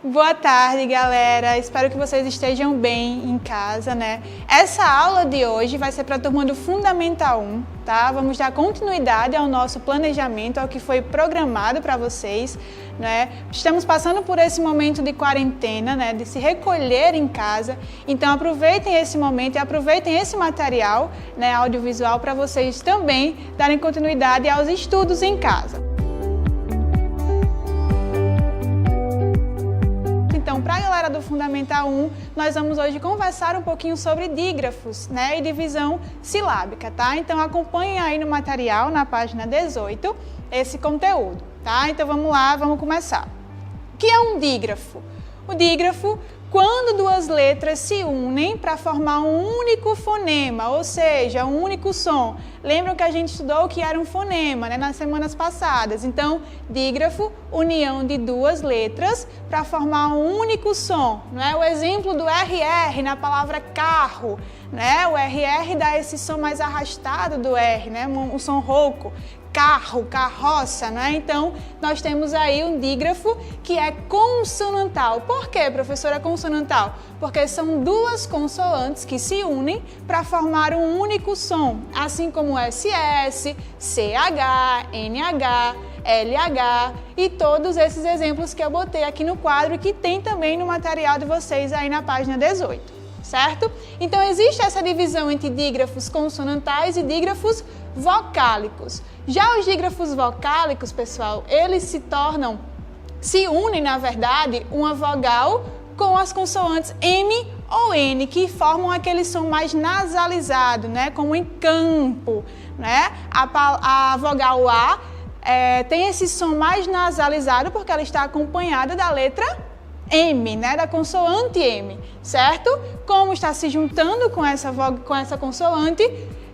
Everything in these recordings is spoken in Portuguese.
Boa tarde, galera. Espero que vocês estejam bem em casa, né? Essa aula de hoje vai ser para a turma do Fundamental 1, tá? Vamos dar continuidade ao nosso planejamento, ao que foi programado para vocês, né? Estamos passando por esse momento de quarentena, né? De se recolher em casa. Então, aproveitem esse momento e aproveitem esse material, né? Audiovisual para vocês também darem continuidade aos estudos em casa. Então, para a galera do Fundamental 1, nós vamos hoje conversar um pouquinho sobre dígrafos, né, e divisão silábica, tá? Então, acompanhem aí no material, na página 18, esse conteúdo, tá? Então, vamos lá, vamos começar. O que é um dígrafo? O dígrafo, quando duas letras se unem para formar um único fonema, ou seja, um único som. Lembram que a gente estudou o que era um fonema, né, nas semanas passadas? Então, dígrafo, união de duas letras para formar um único som. Não é? O exemplo do RR na palavra carro, né? O RR dá esse som mais arrastado do R, né? Um som rouco. Carro, carroça, né? Então, nós temos aí um dígrafo que é consonantal. Por que, professora, consonantal? Porque são duas consoantes que se unem para formar um único som, assim como SS, CH, NH, LH e todos esses exemplos que eu botei aqui no quadro e que tem também no material de vocês aí na página 18. Certo? Então, existe essa divisão entre dígrafos consonantais e dígrafos vocálicos. Já os dígrafos vocálicos, pessoal, eles se unem, na verdade, uma vogal com as consoantes M ou N, que formam aquele som mais nasalizado, né? Como em campo, né? A vogal A tem esse som mais nasalizado porque ela está acompanhada da letra M, né, da consoante M, certo? Como está se juntando com essa consoante,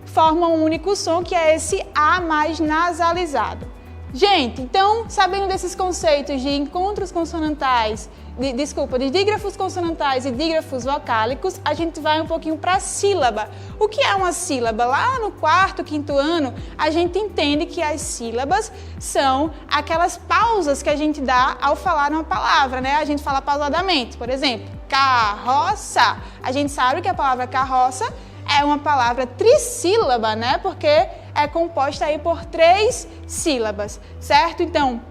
forma um único som que é esse A mais nasalizado. Gente, então, sabendo desses conceitos de encontros consonantais, de dígrafos consonantais e dígrafos vocálicos, a gente vai um pouquinho para a sílaba. O que é uma sílaba? Lá no quarto, quinto ano, a gente entende que as sílabas são aquelas pausas que a gente dá ao falar uma palavra, né? A gente fala pausadamente, por exemplo, carroça. A gente sabe que a palavra carroça é uma palavra trissílaba, né? Porque é composta aí por 3 sílabas, certo? Então,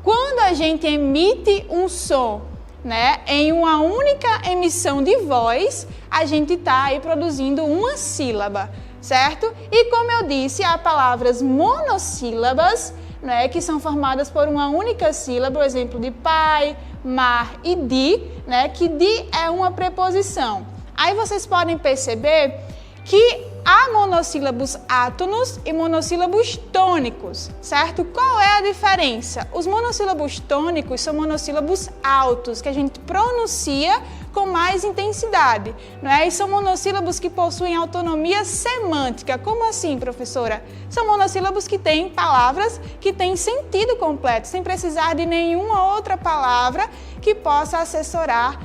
quando a gente emite um som, né, em uma única emissão de voz, a gente está aí produzindo uma sílaba, certo? E como eu disse, há palavras monossílabas, né, que são formadas por uma única sílaba, por exemplo, de pai, mar e di, né, que di é uma preposição. Aí vocês podem perceber que há monossílabos átonos e monossílabos tônicos, certo? Qual é a diferença? Os monossílabos tônicos são monossílabos altos, que a gente pronuncia com mais intensidade, não é? E são monossílabos que possuem autonomia semântica. Como assim, professora? São monossílabos que têm palavras que têm sentido completo, sem precisar de nenhuma outra palavra que possa assessorar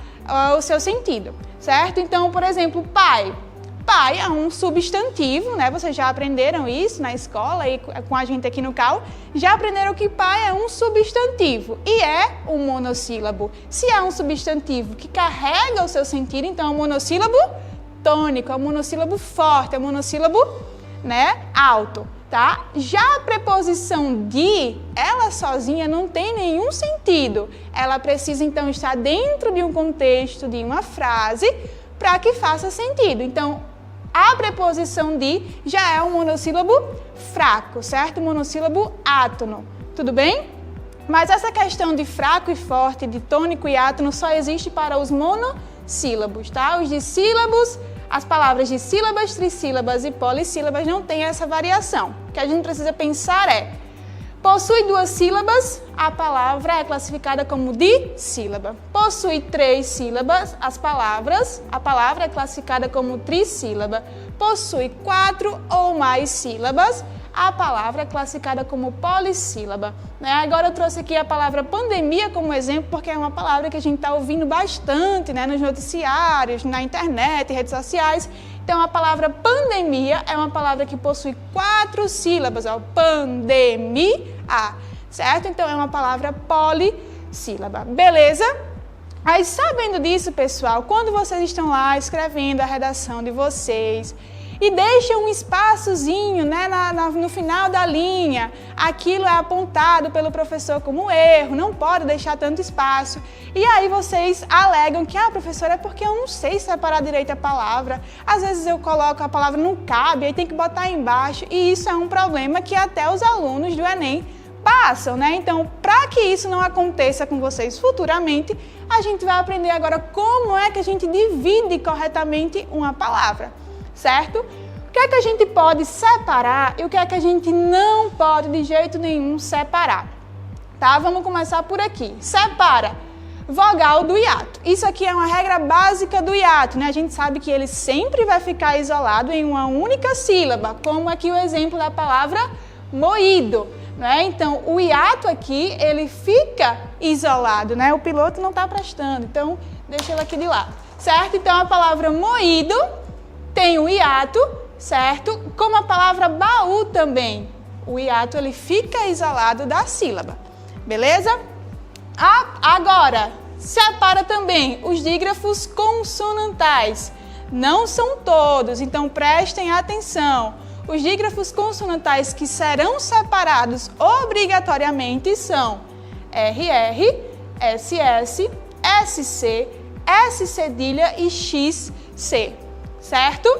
o seu sentido, certo? Então, por exemplo, pai. Pai é um substantivo, né? Vocês já aprenderam isso na escola e com a gente aqui no CAU. Já aprenderam que pai é um substantivo e é um monossílabo. Se é um substantivo que carrega o seu sentido, então é um monossílabo tônico, é um monossílabo forte, é um monossílabo, né, alto, tá? Já a preposição de, ela sozinha não tem nenhum sentido. Ela precisa, então, estar dentro de um contexto, de uma frase, para que faça sentido. Então, a preposição de já é um monossílabo fraco, certo? Monossílabo átono, tudo bem? Mas essa questão de fraco e forte, de tônico e átono, só existe para os monossílabos, tá? Os dissílabos, as palavras de sílabas, trissílabas e polissílabas não têm essa variação. O que a gente precisa pensar é, possui 2 sílabas, a palavra é classificada como dissílaba. Possui 3 sílabas, a palavra é classificada como trissílaba. Possui 4 ou mais sílabas, a palavra é classificada como polissílaba. Agora eu trouxe aqui a palavra pandemia como exemplo, porque é uma palavra que a gente está ouvindo bastante, né, nos noticiários, na internet, redes sociais. Então, a palavra pandemia é uma palavra que possui 4 sílabas, ó, pandemia, certo? Então, é uma palavra polissílaba, beleza? Aí, sabendo disso, pessoal, quando vocês estão lá escrevendo a redação de vocês e deixam um espaçozinho, né, no final da linha, aquilo é apontado pelo professor como erro, não pode deixar tanto espaço. E aí vocês alegam que, professora, é porque eu não sei separar direito a palavra. Às vezes eu coloco a palavra não cabe, aí tem que botar embaixo. E isso é um problema que até os alunos do Enem passam, né? Então, para que isso não aconteça com vocês futuramente, a gente vai aprender agora como é que a gente divide corretamente uma palavra, certo? O que é que a gente pode separar e o que é que a gente não pode de jeito nenhum separar, tá? Vamos começar por aqui. Separa vogal do hiato. Isso aqui é uma regra básica do hiato, né? A gente sabe que ele sempre vai ficar isolado em uma única sílaba, como aqui o exemplo da palavra moído. Né? Então, o hiato aqui, ele fica isolado, né? O piloto não está prestando, então deixa ele aqui de lado, certo? Então, a palavra moído tem o hiato, certo? Como a palavra baú também, o hiato, ele fica isolado da sílaba, beleza? Agora, separa também os dígrafos consonantais, não são todos, então prestem atenção. Os dígrafos consonantais que serão separados obrigatoriamente são RR, SS, SC, S cedilha e XC, certo?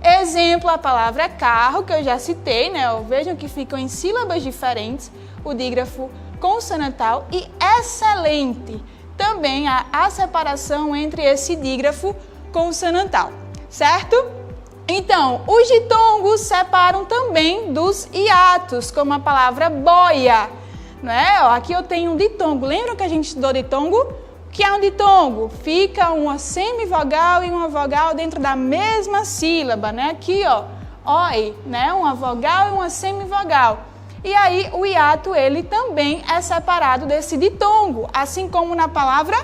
Exemplo, a palavra carro, que eu já citei, né? Vejam que ficam em sílabas diferentes, o dígrafo consonantal, e excelente. Também há a separação entre esse dígrafo consonantal, certo? Então, os ditongos separam também dos hiatos, como a palavra boia, não é? Aqui eu tenho um ditongo. Lembram que a gente estudou ditongo? O que é um ditongo? Fica uma semivogal e uma vogal dentro da mesma sílaba, né? Aqui, oi, né? Uma vogal e uma semivogal. E aí, o hiato, ele também é separado desse ditongo, assim como na palavra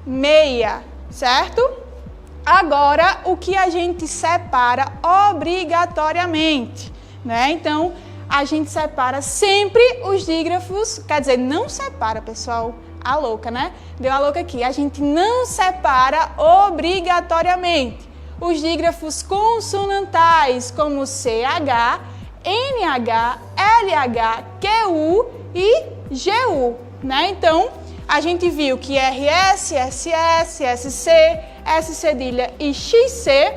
meia, certo? Agora, o que a gente separa obrigatoriamente, né? Então, a gente separa sempre os dígrafos, quer dizer, não separa, pessoal, a louca, né? Deu a louca aqui. A gente não separa obrigatoriamente os dígrafos consonantais, como CH, NH, LH, QU e GU, né? Então, a gente viu que RS, SS, SC, S cedilha e XC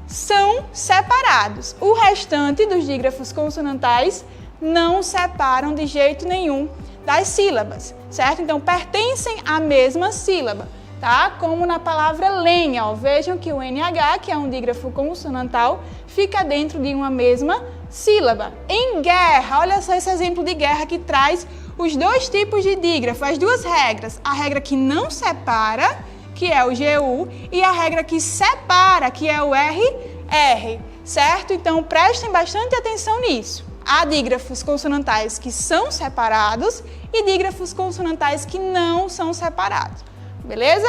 são separados. O restante dos dígrafos consonantais não separam de jeito nenhum das sílabas, certo? Então, pertencem à mesma sílaba, tá? Como na palavra lenha, vejam que o NH, que é um dígrafo consonantal, fica dentro de uma mesma sílaba. Em guerra, olha só esse exemplo de guerra que traz os dois tipos de dígrafo, as duas regras. A regra que não separa, que é o GU, e a regra que separa, que é o RR, certo? Então, prestem bastante atenção nisso. Há dígrafos consonantais que são separados e dígrafos consonantais que não são separados, beleza?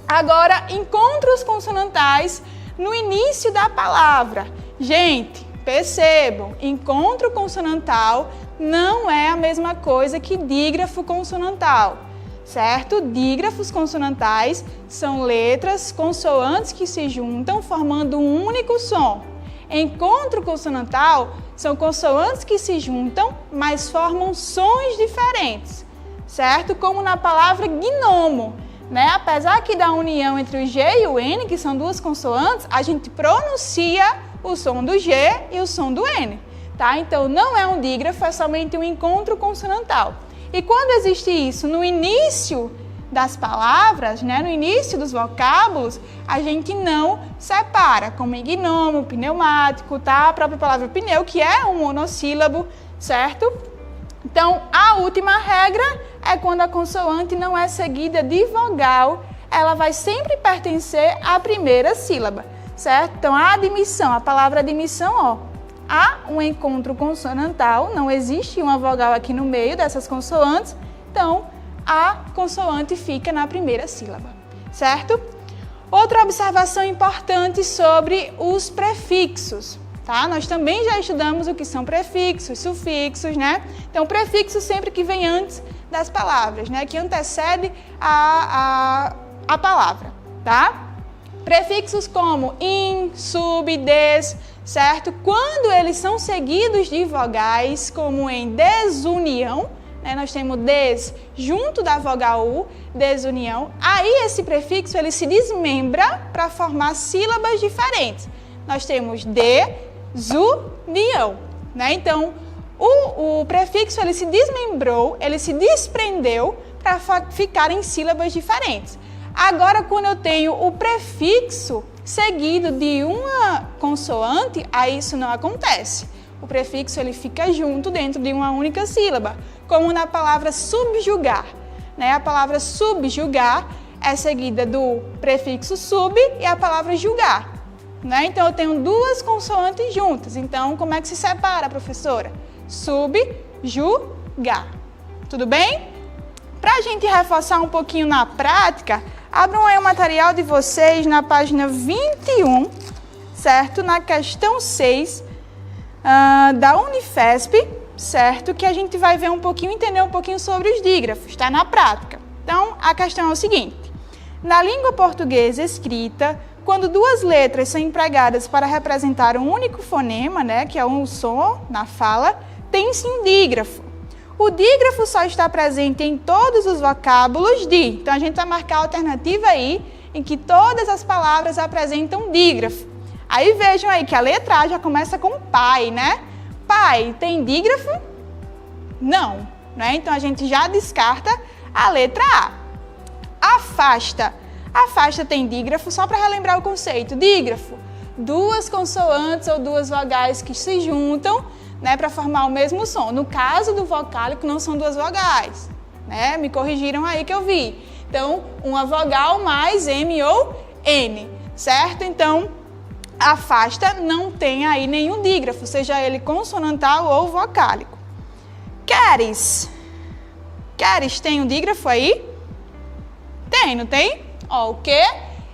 Agora, encontros consonantais no início da palavra. Gente, percebam, encontro consonantal não é a mesma coisa que dígrafo consonantal, certo? Dígrafos consonantais são letras, consoantes que se juntam formando um único som. Encontro consonantal são consoantes que se juntam, mas formam sons diferentes, certo? Como na palavra gnomo, né? Apesar aqui da união entre o G e o N, que são duas consoantes, a gente pronuncia o som do G e o som do N, tá? Então, não é um dígrafo, é somente um encontro consonantal. E quando existe isso no início das palavras, né, no início dos vocábulos, a gente não separa, como em gnomo, pneumático, tá? A própria palavra pneu, que é um monossílabo, certo? Então, a última regra é quando a consoante não é seguida de vogal, ela vai sempre pertencer à primeira sílaba, certo? Então, a admissão, a palavra admissão, há um encontro consonantal, não existe uma vogal aqui no meio dessas consoantes, então a consoante fica na primeira sílaba, certo? Outra observação importante sobre os prefixos, tá? Nós também já estudamos o que são prefixos, sufixos, né? Então, prefixo sempre que vem antes das palavras, né? Que antecede a palavra, tá? Prefixos como in, sub, des, certo? Quando eles são seguidos de vogais, como em desunião, né? Nós temos des junto da vogal U, desunião. Aí esse prefixo ele se desmembra para formar sílabas diferentes. Nós temos desunião, né? Então, o prefixo ele se desmembrou, ele se desprendeu para ficar em sílabas diferentes. Agora, quando eu tenho o prefixo seguido de uma consoante, aí isso não acontece. O prefixo ele fica junto dentro de uma única sílaba, como na palavra subjugar, né? A palavra subjugar é seguida do prefixo sub e a palavra julgar, né? Então, eu tenho duas consoantes juntas. Então, como é que se separa, professora? Subjugar. Tudo bem? Para a gente reforçar um pouquinho na prática, abram aí o material de vocês na página 21, certo? Na questão 6 da Unifesp, certo? Que a gente vai ver um pouquinho, entender um pouquinho sobre os dígrafos, tá? Na prática. Então, a questão é o seguinte. Na língua portuguesa escrita, quando duas letras são empregadas para representar um único fonema, né? Que é um som na fala, tem-se um dígrafo. O dígrafo só está presente em todos os vocábulos de... Então, a gente vai marcar a alternativa aí, em que todas as palavras apresentam dígrafo. Aí, vejam aí que a letra A já começa com pai, né? Pai, tem dígrafo? Não, né? Então, a gente já descarta a letra A. Afasta. Afasta tem dígrafo, só para relembrar o conceito. Dígrafo, duas consoantes ou duas vogais que se juntam, né, para formar o mesmo som. No caso do vocálico, não são duas vogais, né? Me corrigiram aí que eu vi. Então, uma vogal mais M ou N, certo? Então, afasta não tem aí nenhum dígrafo, seja ele consonantal ou vocálico. Queres. Queres tem um dígrafo aí? Tem, não tem? Ó, o Q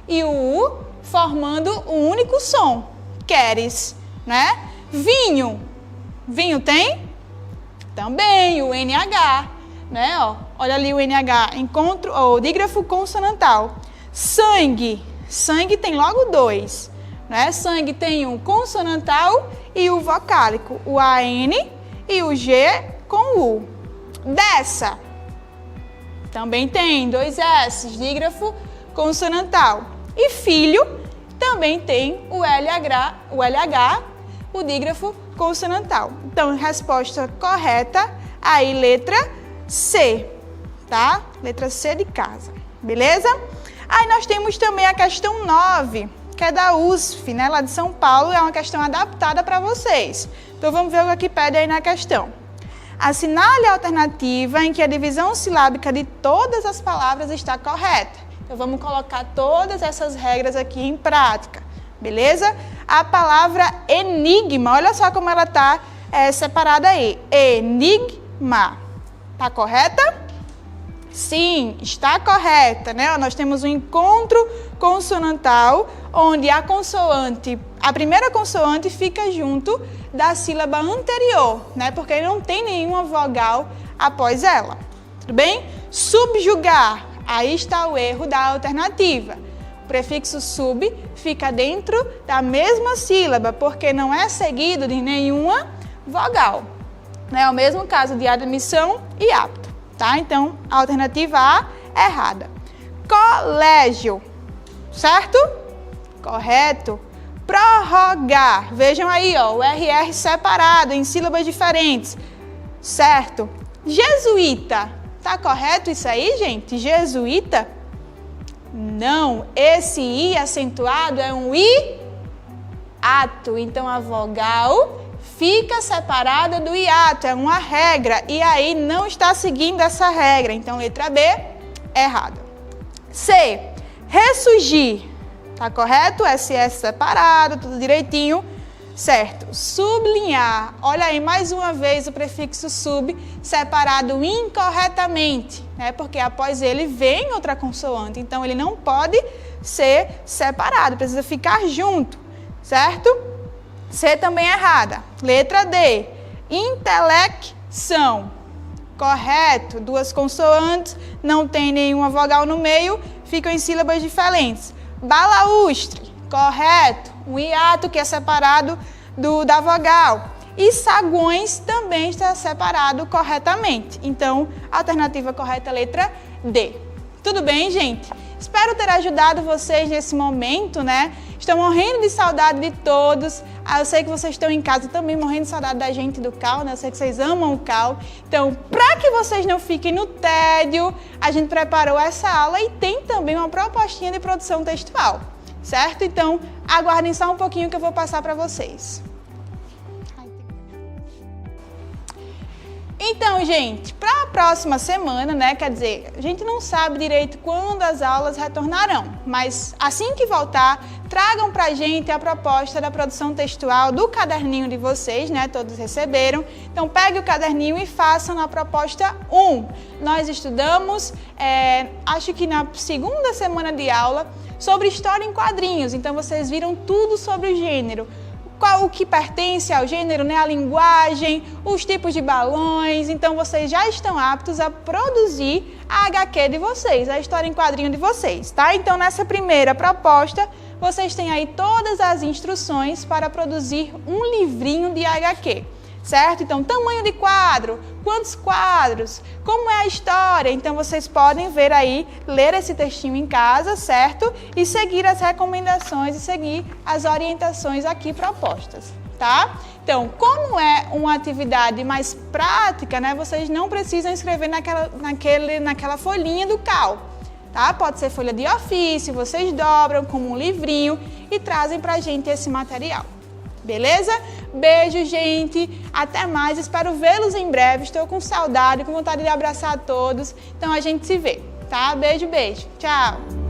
e o U formando um único som. Queres, né? Vinho. Vinho tem? Também, o NH, né? Ó, olha ali o NH, encontro, o dígrafo consonantal. Sangue, sangue tem logo dois, né? Sangue tem um consonantal e o vocálico, o AN e o G com o U. Dessa, também tem dois S, dígrafo consonantal. E filho, também tem o LH, o dígrafo consonantal. Então, resposta correta, aí letra C, tá? Letra C de casa, beleza? Aí nós temos também a questão 9, que é da USF, né? Lá de São Paulo, é uma questão adaptada para vocês. Então, vamos ver o que pede aí na questão. Assinale a alternativa em que a divisão silábica de todas as palavras está correta. Então, vamos colocar todas essas regras aqui em prática, beleza? A palavra enigma, olha só como ela está separada aí. Enigma. Está correta? Sim, está correta, né? Nós temos um encontro consonantal, onde a consoante, a primeira consoante fica junto da sílaba anterior, né? Porque não tem nenhuma vogal após ela. Tudo bem? Subjugar. Aí está o erro da alternativa. O prefixo sub fica dentro da mesma sílaba, porque não é seguido de nenhuma vogal. É o mesmo caso de admissão e apto, tá? Então, a alternativa A é errada. Colégio, certo? Correto. Prorrogar. Vejam aí, ó, o RR separado em sílabas diferentes, certo? Jesuíta. Tá correto isso aí, gente? Jesuíta? Não, esse I acentuado é um hiato, então a vogal fica separada do hiato, é uma regra, e aí não está seguindo essa regra, então letra B é errada. C, ressurgir, tá correto? SS separado, tudo direitinho, certo. Sublinhar, olha aí mais uma vez o prefixo sub separado incorretamente, né? Porque após ele vem outra consoante, então ele não pode ser separado, precisa ficar junto, certo? C também é errada. Letra D, intelecção, correto, duas consoantes, não tem nenhuma vogal no meio, ficam em sílabas diferentes. Balaústre, correto, um hiato que é separado da vogal. E saguões também está separado corretamente. Então, a alternativa correta é a letra D. Tudo bem, gente? Espero ter ajudado vocês nesse momento, né? Estou morrendo de saudade de todos. Eu sei que vocês estão em casa também morrendo de saudade da gente do CAL, né? Eu sei que vocês amam o CAL. Então, para que vocês não fiquem no tédio, a gente preparou essa aula e tem também uma propostinha de produção textual, certo? Então, aguardem só um pouquinho que eu vou passar para vocês. Então, gente, para a próxima semana, né, quer dizer, a gente não sabe direito quando as aulas retornarão, mas assim que voltar, tragam para a gente a proposta da produção textual do caderninho de vocês, né, todos receberam. Então, pegue o caderninho e façam a proposta 1. Nós estudamos, acho que na segunda semana de aula, sobre história em quadrinhos, então vocês viram tudo sobre o gênero. Qual o que pertence ao gênero, né? A linguagem, os tipos de balões. Então, vocês já estão aptos a produzir a HQ de vocês, a história em quadrinho de vocês, tá? Então, nessa primeira proposta, vocês têm aí todas as instruções para produzir um livrinho de HQ, certo? Então, tamanho de quadro, quantos quadros, como é a história. Então, vocês podem ver aí, ler esse textinho em casa, certo? E seguir as recomendações e seguir as orientações aqui propostas, tá? Então, como é uma atividade mais prática, né? Vocês não precisam escrever naquela folhinha do CAL, tá? Pode ser folha de ofício, vocês dobram como um livrinho e trazem pra gente esse material. Beleza? Beijo, gente. Até mais. Espero vê-los em breve. Estou com saudade, com vontade de abraçar a todos. Então, a gente se vê, tá? Beijo, beijo. Tchau.